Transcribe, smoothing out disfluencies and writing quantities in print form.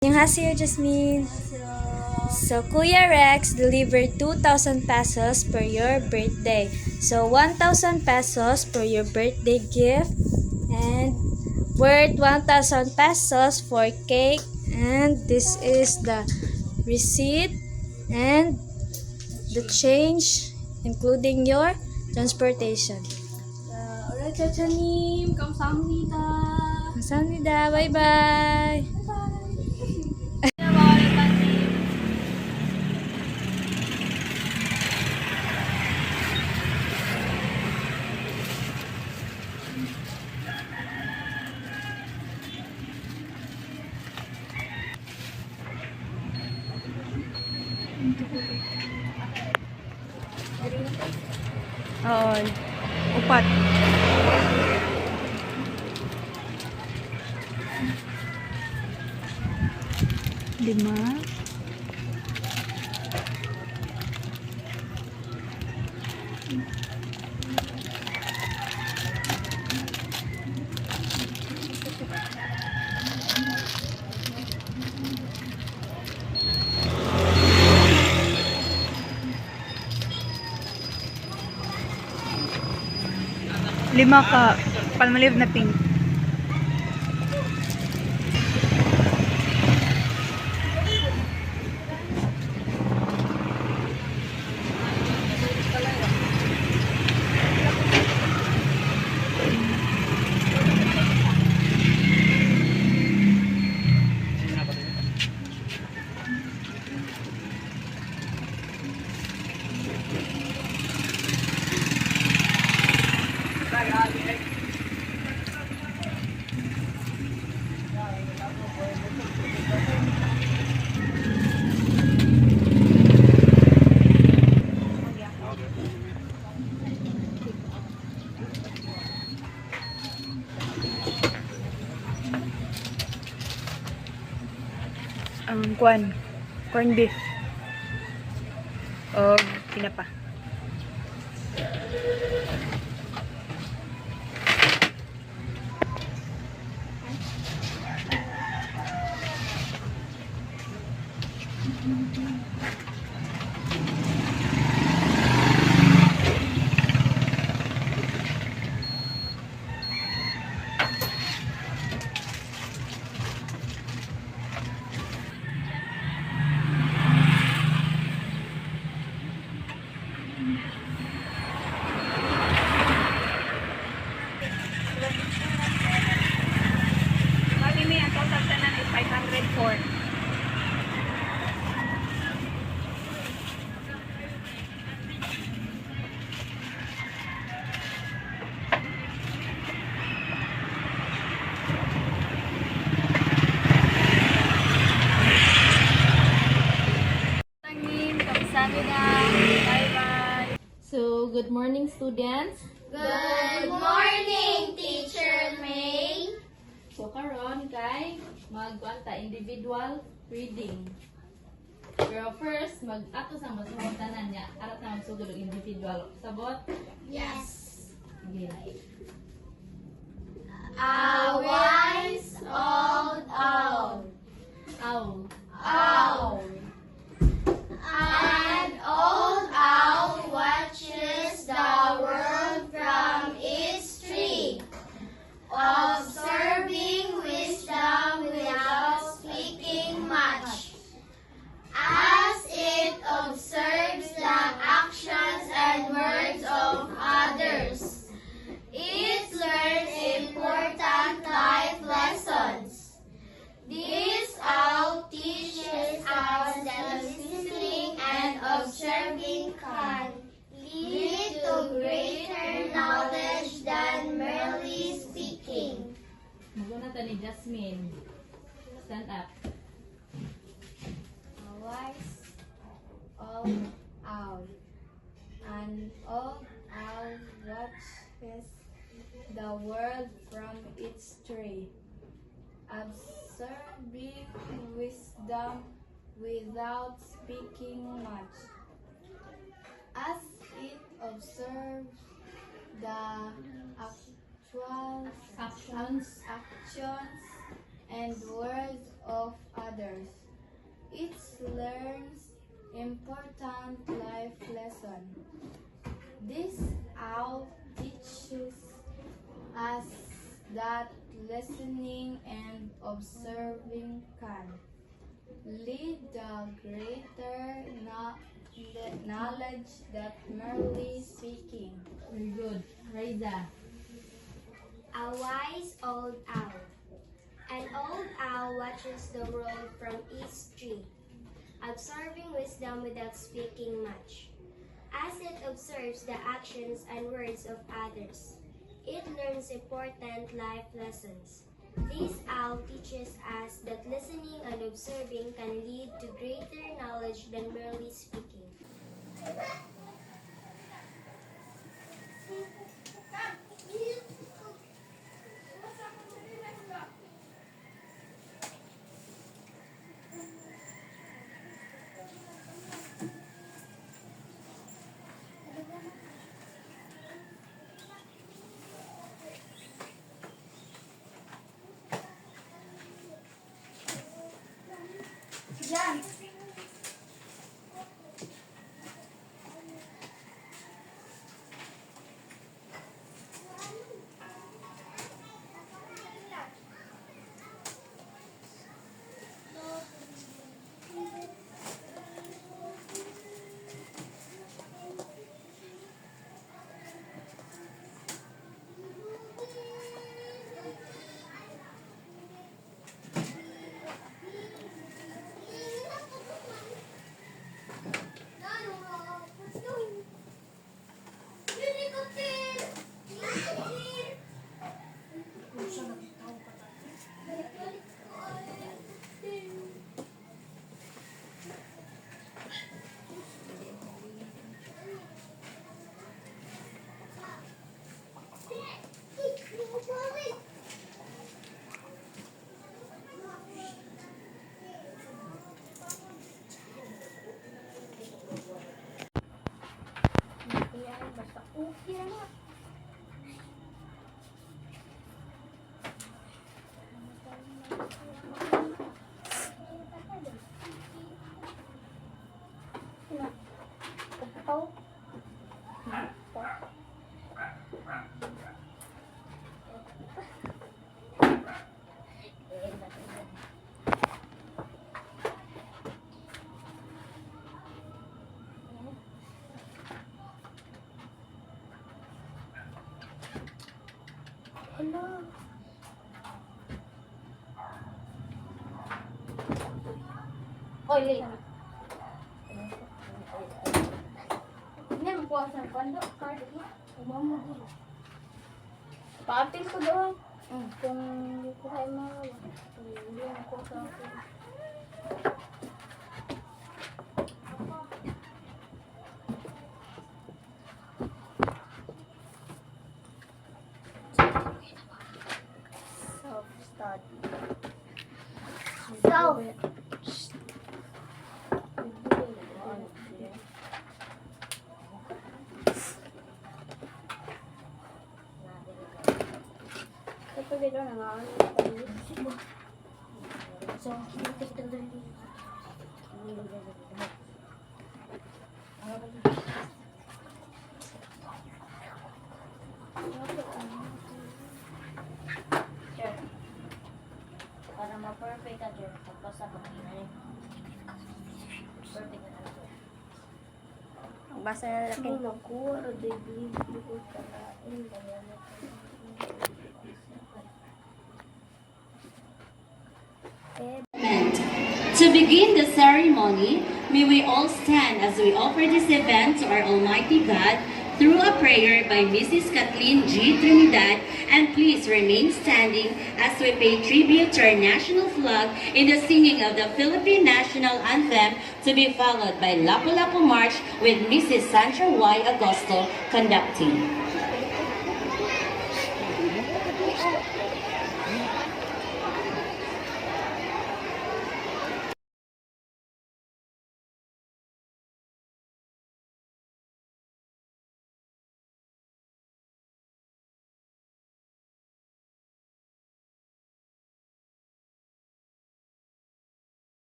Annyeonghaseyo, Jasmine. So, Kuya Rex delivered 2,000 pesos for your birthday. So, 1,000 pesos for your birthday gift and worth 1,000 pesos for cake. And this is the receipt and the change including your transportation. Alright, Chachanim. 감사합니다. 감사합니다. Bye-bye. Oo. Upat. Lima. Lima ka. Palmolive na pink. Ang corn beef. O tinapa. Bali may ang total tanan is 504. Bye-bye. So, good morning, students. Good morning, Teacher May. So, karon kay magkuanta individual reading. Pero first, ato sa masugod tanan niya, arat na magsugod og individual. Sabot? Yes. Okay. A wise old owl. Owl. Owl. An old owl watches the world from its tree, observing wisdom without speaking much. As it observes the actions and words of others, it learns important life lessons. This owl teaches us that listening and observing can lead to greater knowledge than merely speaking. Maguna ta ni Jasmine. Stand up. A wise old owl. An old owl watches the world from its tree, observing wisdom without speaking much. As it observes the actions and words of others. It learns important life lessons. This owl teaches us that listening and observing can lead to greater knowledge than merely speaking. Very good. Raiza. A wise old owl. An old owl watches the world from its tree, absorbing wisdom without speaking much. As it observes the actions and words of others, it learns important life lessons. This owl teaches us that listening and observing can lead to greater knowledge than merely speaking. Oy, Lee. Ini ang puasa kondo card ini. Umama dulu. Paapil ko doon. Kung hindi ko kayo mawala. Hindi ang puasa ko. Self-study. Para ma-perfect ka dyan, pagbasa ko na perfect na lang. Basa na laki. To begin the ceremony, may we all stand as we offer this event to our Almighty God through a prayer by Mrs. Kathleen G. Trinidad, and please remain standing as we pay tribute to our national flag in the singing of the Philippine National Anthem, to be followed by Lapu-Lapu March with Mrs. Sandra Y. Agosto conducting.